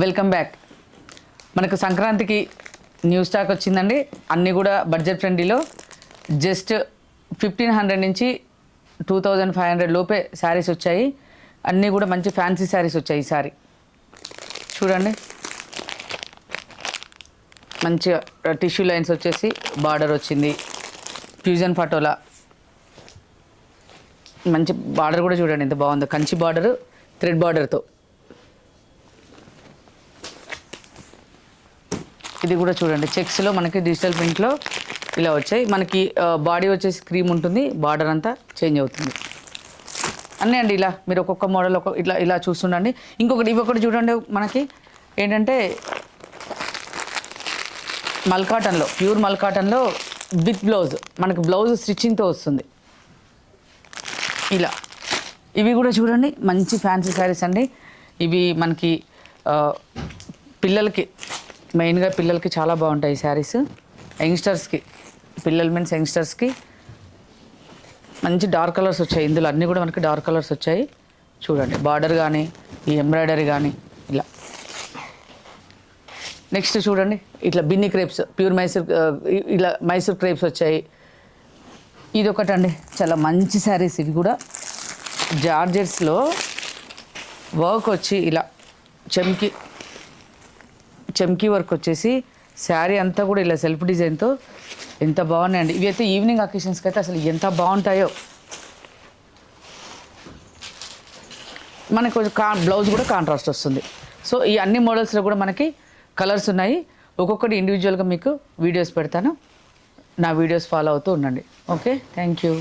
Welcome back. మనకు సంక్రాంతికి new stock వచ్చిందండి. అన్నీ కూడా బడ్జెట్ ఫ్రెండ్లీలో జస్ట్ 1500 నుంచి 2500 లోపే శారీస్ వచ్చాయి. అన్నీ కూడా మంచి ఫ్యాన్సీ శారీస్ వచ్చాయి. ఈసారి చూడండి, మంచిగా టిష్యూ లైన్స్ వచ్చేసి బార్డర్ వచ్చింది. ఫ్యూజన్ పటోలా మంచి బార్డర్ కూడా చూడండి ఎంత బాగుందో, కంచి బార్డరు థ్రెడ్ బార్డర్తో. ఇది కూడా చూడండి, చెక్స్లో మనకి డిజిటల్ ప్రింట్లో ఇలా వచ్చాయి. మనకి బాడీ వచ్చేసి క్రీమ్ ఉంటుంది, బార్డర్ అంతా చేంజ్ అవుతుంది. అన్నీ అండి ఇలా మీరు ఒక్కొక్క మోడల్ ఇలా చూస్తుండండి. ఇవొకటి చూడండి, మనకి ఏంటంటే మల్కాటన్లో, ప్యూర్ మల్కాటన్లో విత్ బ్లౌజ్, మనకి బ్లౌజ్ స్టిచ్చింగ్తో వస్తుంది ఇలా. ఇవి కూడా చూడండి మంచి ఫ్యాన్సీ శారీస్ అండి. ఇవి మనకి పిల్లలకి, మెయిన్గా పిల్లలకి చాలా బాగుంటాయి ఈ శారీస్. యంగ్స్టర్స్కి, పిల్లలు మీన్స్ యంగ్స్టర్స్కి మంచి డార్క్ కలర్స్ వచ్చాయి. ఇందులో అన్నీ కూడా మనకి డార్క్ కలర్స్ వచ్చాయి. చూడండి బార్డర్ కానీ, ఈ ఎంబ్రాయిడరీ కానీ ఇలా. నెక్స్ట్ చూడండి, ఇట్లా బిన్ని క్రేప్స్, ప్యూర్ ఇలా మైసూర్ క్రేప్స్ వచ్చాయి. ఇది ఒకటండి, చాలా మంచి శారీస్. ఇవి కూడా జార్జెట్స్లో వర్క్ వచ్చి ఇలా చెమ్కీ వర్క్ వచ్చేసి శారీ అంతా కూడా ఇలా సెల్ఫ్ డిజైన్తో ఎంత బాగున్నాయండి. ఇవి అయితే ఈవినింగ్ అకేషన్స్కి అయితే అసలు ఎంత బాగుంటాయో. మనకు కొంచెం బ్లౌజ్ కూడా కాంట్రాస్ట్ వస్తుంది. సో ఈ అన్ని మోడల్స్లో కూడా మనకి కలర్స్ ఉన్నాయి. ఒక్కొక్కటి ఇండివిజువల్గా మీకు వీడియోస్ పెడతాను. నా వీడియోస్ ఫాలో అవుతూ ఉండండి. Okay, thank you.